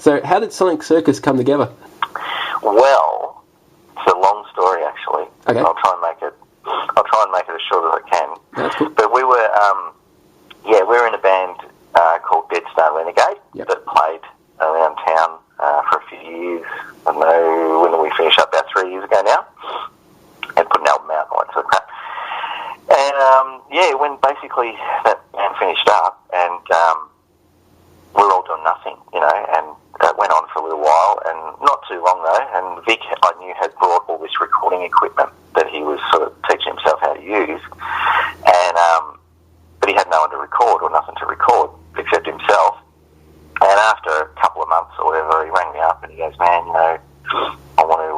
So how did Sonic Circus come together? Well, it's a long story actually. Okay. I'll try and make it as short as I can. That's cool. But we were, we were in a band called Dead Star Renegade that played around town for a few years. I don't know when we finished up, about 3 years ago now, and put an album out and all that sort of crap. And when basically that band finished up, and we were all doing nothing, and that went on for a little while, and not too long though. And Vic, I knew, had brought all this recording equipment that he was sort of teaching himself how to use, and but he had no one to record or nothing to record except himself. And after a couple of months or whatever, he rang me up and he goes, "Man, I want to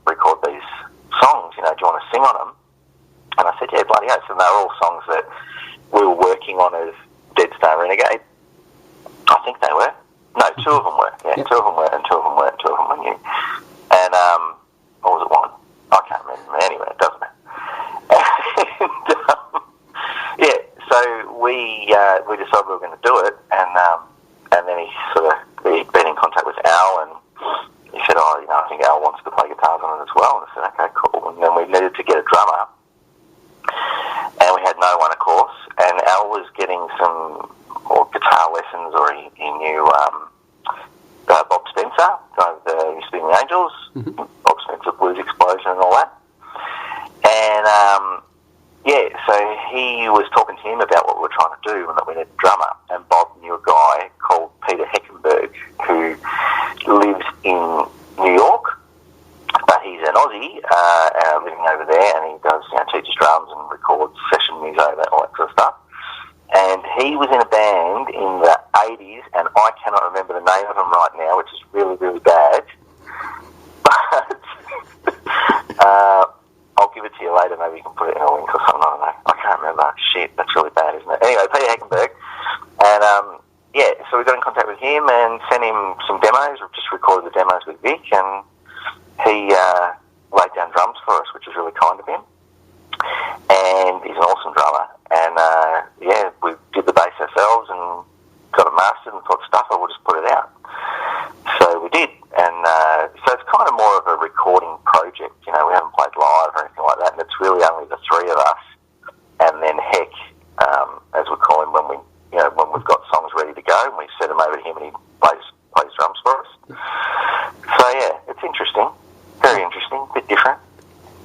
record these songs. Do you want to sing on them?" And I said, "Yeah, bloody oath." And they were all songs that we were working on as Dead Star Renegade. I think they were. No, two of them were. Yeah, yep. Two of them were, and two of them weren't. Two of them were new. And or was it one? I can't remember. Anyway, it doesn't matter. And, so we decided we were going to do it, and then he'd been in contact with Al, and he said, "Oh, I think Al wants to play guitars on it as well." And I said, "Okay, cool." And then we needed to get a drummer, and we had no one, of course. And Al was getting some guitar lessons, or he knew Bob Spencer, the used to be in the Angels, Bob Spencer Blues Explosion and all that. And so he was talking to him about what we were trying to do and that we needed a drummer. And Bob knew a guy called Peter Heckenberg who lives in New York, but he's an Aussie living over there, and he does teaches drums and records session music and all that sort of stuff. And he was in a band in the 80s, and I cannot remember the name of them right now, which is really, really bad. But I'll give it to you later. Maybe you can put it in a link or something. I don't know. I can't remember. Shit, that's really bad, isn't it? Anyway, Peter Heckenberg. And, so we got in contact with him and sent him some demos. We've just recorded the demos with Vic, and he laid down drums for us, which was really kind of him. And he's an awesome drummer. And, we did the bass ourselves and got it mastered and thought, stuff it, we'll just put it out. So we did. And so it's kind of more of a recording project. We haven't played live or anything like that. And it's really only the three of us. And then Heck, as we call him, when we've got songs ready to go, and we send them over to him and he plays drums for us. So, it's interesting. Very interesting. A bit different.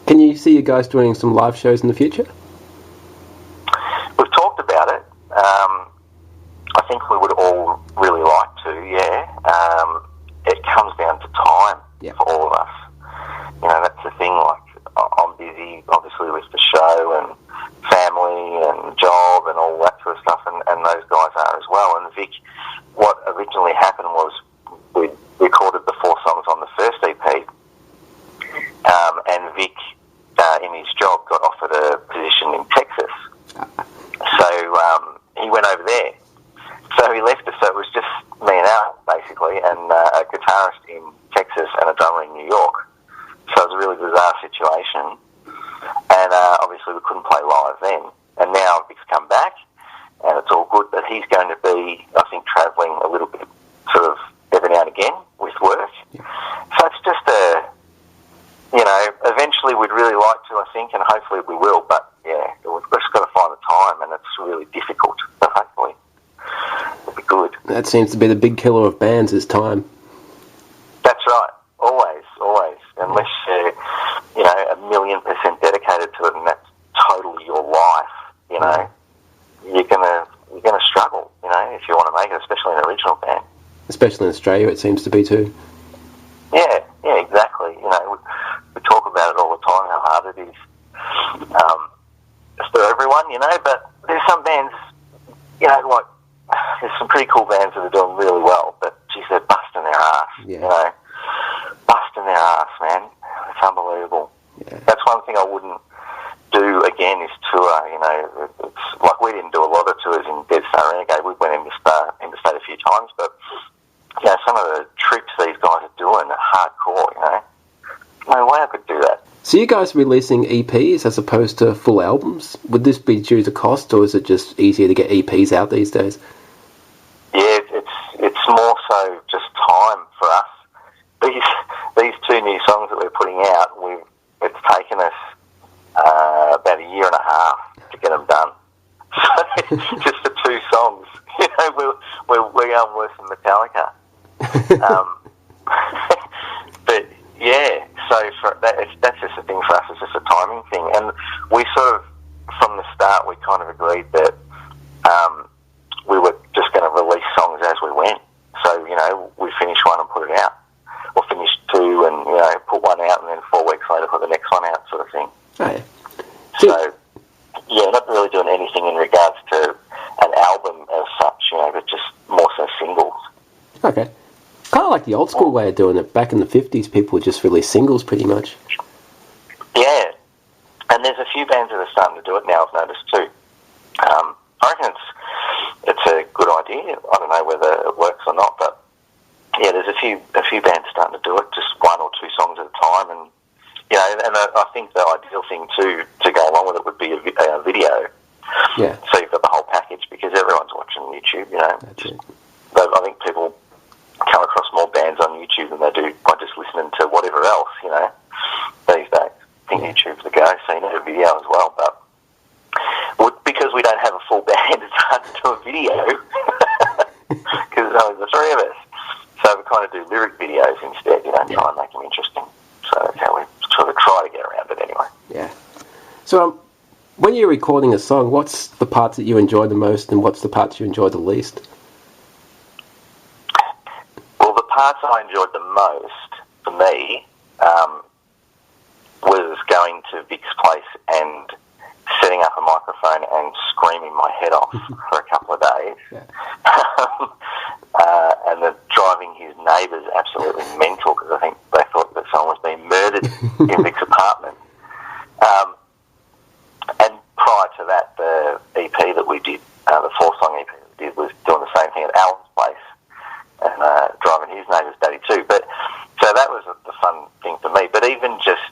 Can you see you guys doing some live shows in the future? We've talked about it. I think we would all really like to, it comes down to time for all of us. That's the thing, like, I'm busy, obviously, with the show and family and job and all that sort of stuff, and those guys are as well. And Vic, what originally happened was we recorded the 4 songs on the first EP, and Vic, in his job, got offered a position in Texas. So he went over there. So he left us. So it was just me and Al, basically, and a guitarist in Texas and a drummer in New York. So it was a really bizarre situation. And obviously we couldn't play live then. And now Vic's come back, and it's all good. But he's going to be, I think, travelling a little bit sort of every now and again with work. Yeah. So it's just eventually we'd really like to, I think, and hopefully we will. But, we've just got to find the time, and it's really difficult. But hopefully it'll be good. That seems to be the big killer of bands is time. That's right. Always. Unless you're, 1,000,000% dedicated to it, and that's totally your life, you're gonna struggle, if you want to make it, especially in an original band. Especially in Australia, it seems to be too. Yeah, exactly. We talk about it all the time, how hard it is. It's for everyone, but there's some bands, like, there's some pretty cool bands that are doing really well, but, geez, they're busting their ass, busting their ass, man. It's unbelievable. Yeah. That's one thing I wouldn't do again is tour, It's like we didn't do a lot of tours in Dead Star Renegade. We went into state a few times, but, some of the trips these guys are doing are hardcore, No way I could do that. So you guys releasing EPs as opposed to full albums? Would this be due to cost, or is it just easier to get EPs out these days? Yeah, it's more so just time 2 new songs that we're putting out, it's taken us about a year and a half to get them done. So just for 2 songs, we are worse than Metallica. But yeah, so that's just a thing for us. It's just a timing thing, and we sort of from the start we kind of agreed that we were just going to release songs as we went. So we finish one and put it out, or finish 2 and put one out, and then 4 weeks later put the next one out, sort of thing. Oh, yeah. So yeah, not really doing anything in regards to an album as such, but just more so singles. Okay. Kind of like the old school way of doing it. Back in the 50s, people would just release singles pretty much. Yeah. And there's a few bands that are starting to do it now, I've noticed too. I reckon it's a good idea. I don't know whether it works or not, but yeah, there's a few bands starting to do it, just 1 or 2 songs at a time, and and I think the ideal thing to go along with it would be a video. Yeah. So you've got the whole package, because everyone's watching YouTube. That's it. I think people come across more bands on YouTube than they do by just listening to whatever else. These days. I think YouTube's the go, so you need a video as well, but because we don't have a full band, it's hard to do a video, because there's only the 3 of us. So we kind of do lyric videos instead, try and make them interesting. So that's how we sort of try to get around it anyway. Yeah. So when you're recording a song, what's the parts that you enjoy the most, and what's the parts you enjoy the least? Well, the parts I enjoyed the most, for me, was going to Vic's place and setting up a microphone and screaming my head off for a couple of days. Yeah. And the driving his neighbours absolutely mental, because I think they thought that someone was being murdered in Vic's apartment. And prior to that, the EP that we did, the 4-song EP that we did, was doing the same thing at Alan's place and driving his neighbour's daddy too. But so that was the fun thing for me. But even just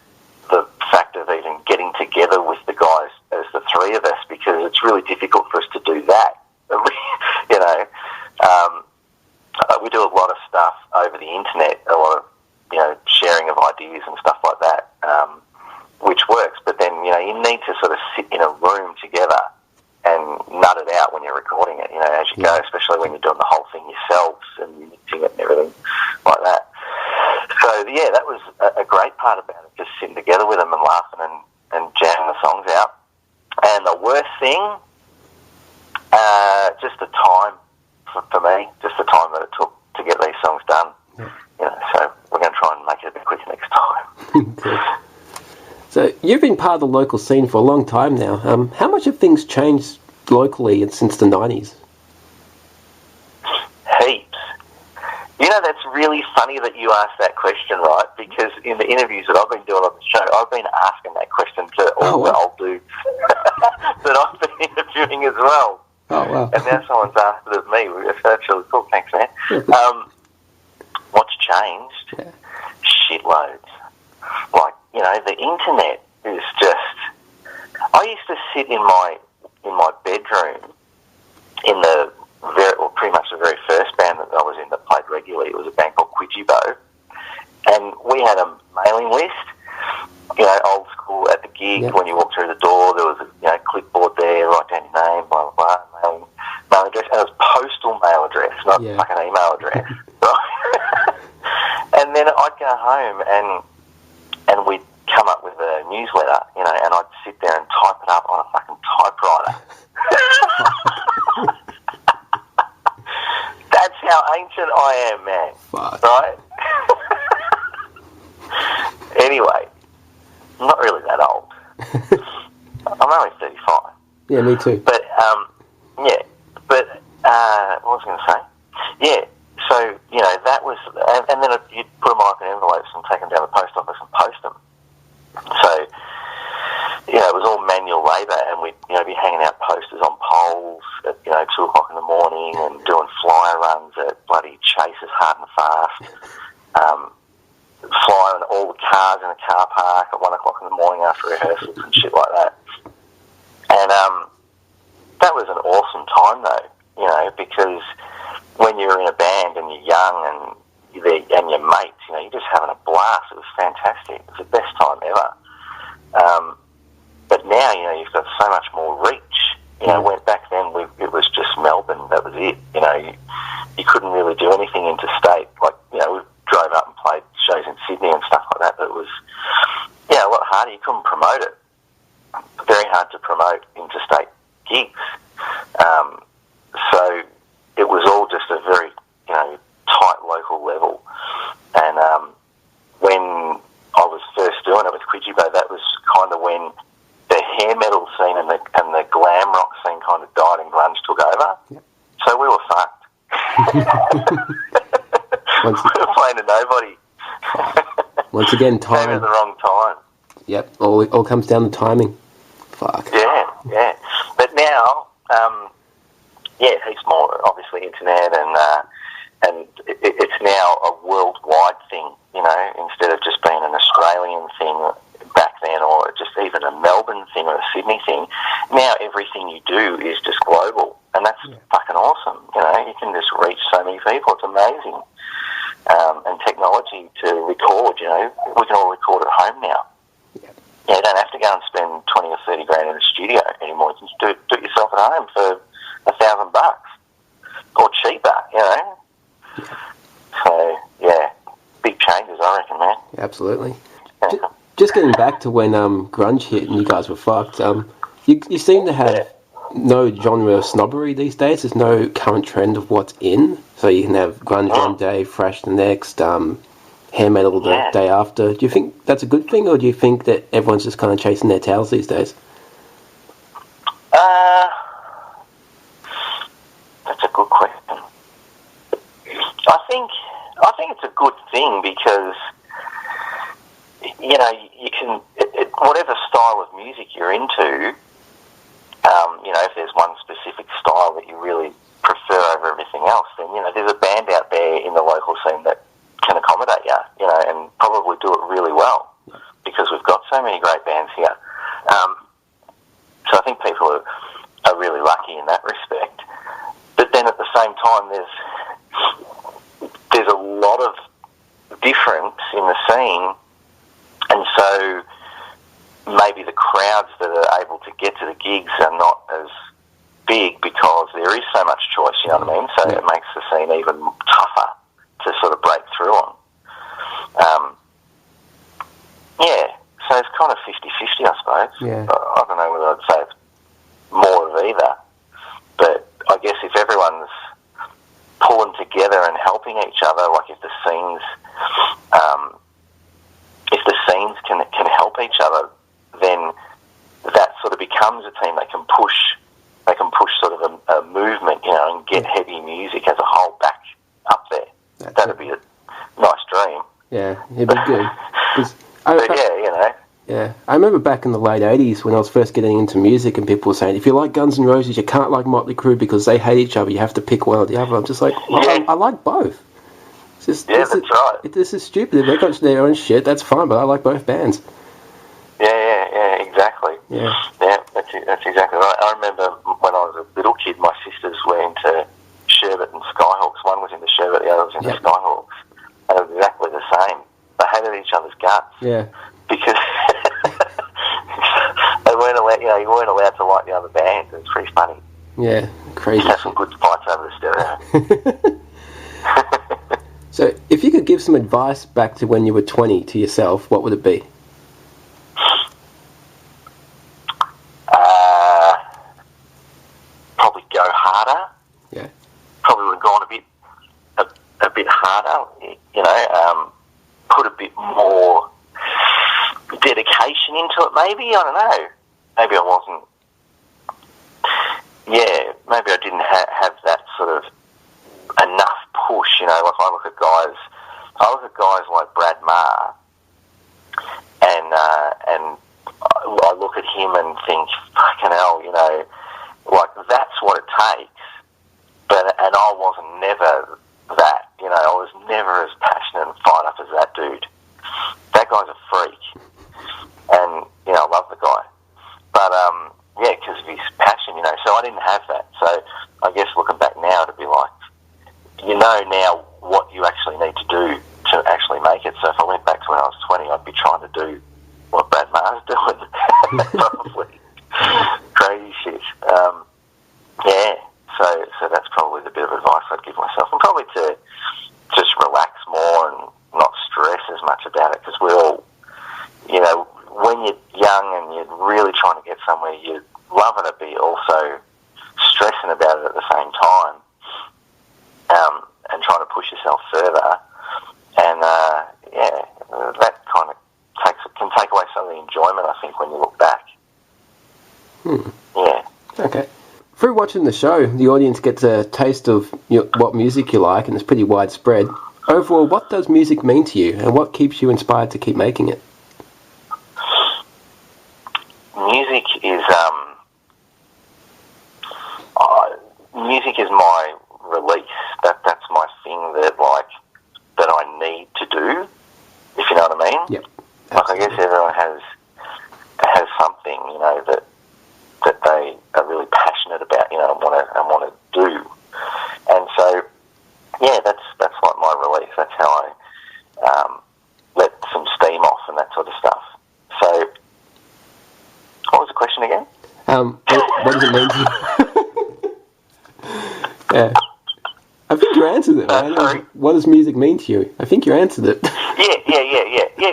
the fact of even getting together with the guys as the 3 of us, because it's really difficult for us to do that. We do a lot of stuff over the internet, a lot of sharing of ideas and stuff like that, which works. But then you need to sort of sit in a room together and nut it out when you're recording it, as you go, especially when you're doing the whole thing yourselves and you're mixing it and everything like that. So yeah, that was a great part about it, just sitting together with them and laughing and jamming the songs out. And the worst thing, just the time for me, just the time that it took to get these songs done. So we're going to try and make it a bit quicker next time. Cool. So you've been part of the local scene for a long time now. How much have things changed locally since the 90s? Heaps. That's really funny that you asked that question, right? Because in the interviews that I've been doing on the show, I've been asking that question to all the old dudes that I've been interviewing as well. Oh, wow. And now someone's asked it of me. That's actually cool. Thanks, man. What's changed? Yeah. Shitloads. Like, the internet is just... I used to sit in my bedroom in pretty much the very first band that I was in that played regularly. It was a band called Quidjibo. And we had a mailing list, old school at the gig. Yep. When you walked through the door, there was a clipboard there, write down your name, blah, blah, blah, mail address. And it was postal mail address, not like an email address. Right? And then I'd go home and we'd come up with a newsletter, and I'd sit there and type it up on a fucking typewriter. That's how ancient I am, man. Fuck. Right? Anyway, I'm not really that old. I'm only 35. Yeah, me too. But, what was I going to say? Yeah, so, that was, and then you'd put them on envelopes and take them down the post office and post them. So, it was all manual labour, and we'd, be hanging out posters on poles at, 2 o'clock in the morning and doing flyer runs at bloody Chases Hard and Fast, flying all the cars in a car park at 1 o'clock in the morning after rehearsals and shit like that. And that was an awesome time, though, because when you're in a band and you're young and, and your mates, you're just having a blast. It was fantastic. It was the best time ever. But now, you've got so much more reach. When back then it was just Melbourne. That was it. You couldn't really do anything interstate. Like, we drove up and played shows in Sydney and stuff like that. But it was, a lot harder. You couldn't promote it. Very hard to promote interstate gigs. So it was all just a very, tight local level. And when I was first doing it with Quidgibo, that was kind of when the hair metal scene and the glam rock scene kind of died and grunge took over. Yep. So we were fucked. We were playing to nobody. Once again, time. Came at the wrong time. Yep, all comes down to timing. Fuck. Yeah. But now, he's more obviously internet and it's now a worldwide thing, instead of just being an Australian thing back then, or just even a Melbourne thing or a Sydney thing. Now everything you do is just global, and that's fucking awesome. You can just reach so many people. It's amazing. And technology to record, we can all record at home now. You don't have to go and spend 20 or 30 grand in a studio anymore. You can just do it yourself at home for $1,000 or cheaper, So, big changes, I reckon, man. Absolutely. Just getting back to when grunge hit and you guys were fucked, you seem to have no genre snobbery these days. There's no current trend of what's in. So you can have grunge one day, thrash the next, hair metal the day after. Do you think that's a good thing, or do you think that everyone's just kind of chasing their tails these days? That's a good question. I think it's a good thing because you can whatever style of music you're into. If there's one specific style that you really prefer over everything else, then there's a band out there in the local scene that can accommodate you, and probably do it really well because we've got so many great bands here. So I think people are really lucky in that respect. But then at the same time, there's a lot of difference in the scene, and so maybe the crowds that are able to get to the gigs are not as big because there is so much choice, you know what I mean? So it makes the scene even tougher to sort of break through on. So it's kind of 50-50, I suppose. Yeah. I don't know whether I'd say it's more of either, but I guess if everyone's pulling together and helping each other, like if the scenes can help each other, then that sort of becomes a team. They can push sort of a movement, and get heavy music as a whole back up there. That'd be a nice dream. Yeah, it'd be good. Yeah, I remember back in the late 80s when I was first getting into music and people were saying, if you like Guns N' Roses, you can't like Motley Crue because they hate each other. You have to pick one or the other. I'm just like, I like both. That's right. This is stupid. If they got their own shit, that's fine, but I like both bands. Yeah, exactly. Yeah, that's exactly right. I remember when I was a little kid, my sisters were into Sherbet and Skyhawks. One was into Sherbet, the other was into Skyhawks. And it was exactly the same. They hated each other's guts. Yeah. Because they weren't allowed, you weren't allowed to like the other bands. It was pretty funny. Yeah, crazy. Have some good fights over the stereo. So, if you could give some advice back to when you were 20 to yourself, what would it be? Probably go harder. Yeah. Probably would have gone a bit harder. Put a bit more dedication into it. Maybe, I don't know. Maybe I wasn't. Yeah, maybe I didn't have that sort of enough push. Like I look at guys like Brad Maher, and I look at him and think, fucking hell, like that's what it takes. And I wasn't never that. I was never as passionate and fired up as that dude. That guy's a freak, and I love the guy. But because of his passion, So I didn't have that. So I guess looking back now, to be like, now what you actually need to do trying to do what Brad Maher's doing. Probably crazy shit. So that's probably the bit of advice I'd give myself, and probably to just relax more and not stress as much about it, because we're all, you know, when you're young and you're really trying to get somewhere, you're loving it, but you're also stressing about it at the same time, and trying to push yourself further, and that kind of can take away some of the enjoyment, I think, when you look back. Yeah. Okay. Through watching the show, the audience gets a taste of what music you like, and it's pretty widespread. Overall, what does music mean to you, and what keeps you inspired to keep making it? Music is my release. That's my thing that I need to do, if you know what I mean. Yep. Like, I guess everyone has something, you know, that they are really passionate about, you know, and want to do. And so, yeah, that's like my release. That's how I let some steam off and that sort of stuff. So, what was the question again? What does it mean to you? Yeah. I think you answered it, man. Sorry? What does music mean to you? I think you answered it.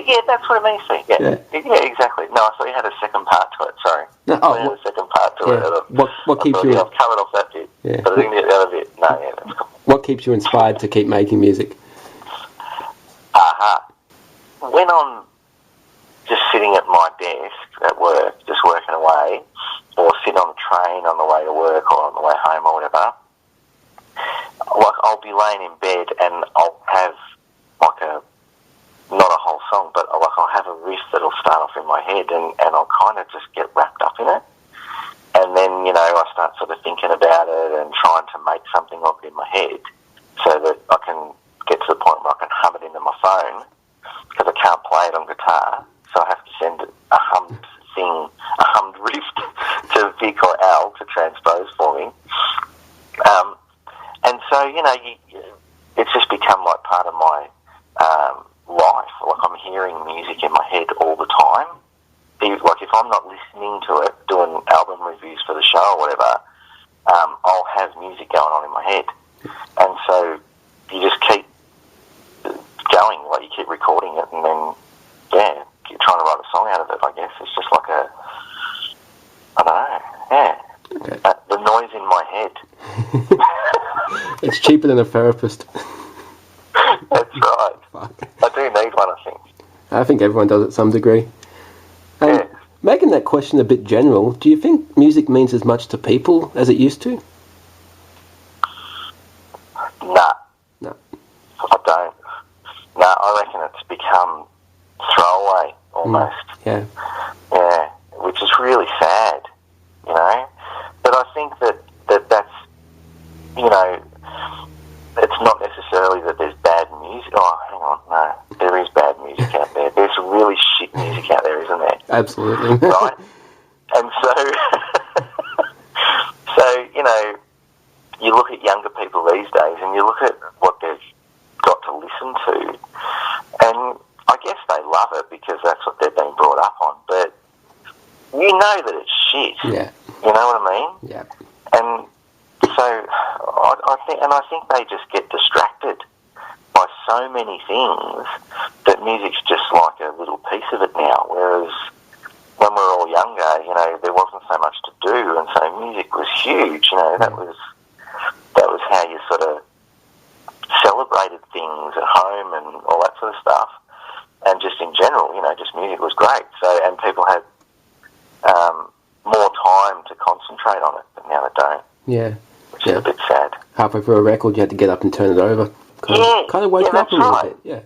Yeah, that's what it means to me. Yeah, exactly. No, I thought you had a second part to it, sorry. No, I had a second part to it. What keeps you... I've covered off that bit, but I didn't get the other bit. No, yeah, that's cool. What keeps you inspired to keep making music? When I'm just sitting at my desk at work, just working away, or sitting on the train on the way to work or on the way home or whatever, like, I'll be laying in bed and I'll have like not a whole song, but like I'll have a riff that'll start off in my head, and I'll kind of just get wrapped up in it. And then, you know, I start sort of thinking about it and trying to make something of it in my head so that I can get to the point where I can hum it into my phone, because I can't play it on guitar, so I have to send a hummed riff to Vic or Al to transpose for me. And so, you know, it's just become like part of my life. Like, I'm hearing music in my head all the time. Like, if I'm not listening to it, doing album reviews for the show or whatever, I'll have music going on in my head. And so you just keep going, like, you keep recording it, and then, yeah, you're trying to write a song out of it, I guess. It's just like I don't know, yeah. Okay. The noise in my head. It's cheaper than a therapist. That's right. Fuck. I do need one, I think. I think everyone does at some degree. Yeah. Making that question a bit general, do you think music means as much to people as it used to? Nah. No. I don't. No, I reckon it's become throwaway, almost. Yeah. Yeah, which is really sad, you know. But I think that's, you know, it's not necessarily that there's bad music. Oh, hang on, no, there is bad music out there. There's really shit music out there, isn't there? Absolutely. Right? And so, you know, you look at younger people these days and you look at what they've got to listen to, and I guess they love it because that's what they've been brought up on, but you know that it's shit. Yeah. You know what I mean? Yeah. And so I think they just get distracted by so many things that music's just like a little piece of it now, whereas when we were all younger, you know, there wasn't so much to do, and so music was huge, you know. That was how you sort of celebrated things at home and all that sort of stuff, and just in general, you know, just music was great. So, and people had more time to concentrate on it, but now they don't. Yeah. Which is a bit sad. Halfway through a record, you had to get up and turn it over. Kind of woke up a little bit. Yeah.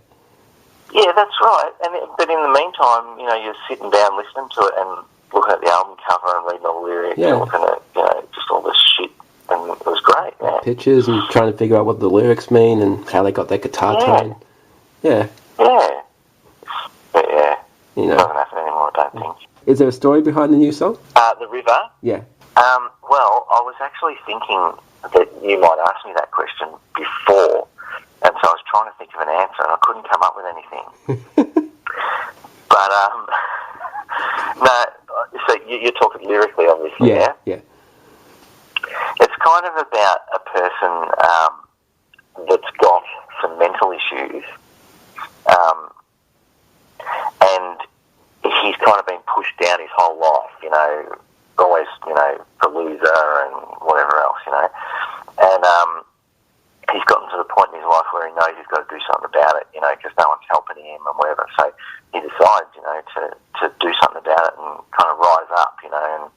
Yeah, that's right. But in the meantime, you know, you're sitting down listening to it and looking at the album cover and reading all the lyrics and looking at, you know, just all this shit, and it was great. Yeah. Pictures and trying to figure out what the lyrics mean and how they got that guitar tone. Yeah. Yeah. But yeah, you know, it doesn't happen anymore, I don't think. Is there a story behind the new song? The River? Yeah. Well, I was actually thinking that you might ask me that question before, and so I was trying to think of an answer, and I couldn't come up with anything. But, no, so you're talking lyrically, obviously, yeah? Yeah. It's kind of about a person that's got some mental issues, and he's kind of been pushed down his whole life, you know, always, you know, a loser and whatever else, you know. And he's gotten to the point in his life where he knows he's got to do something about it, you know, because no one's helping him and whatever. So he decides, you know, to do something about it and kind of rise up, you know, and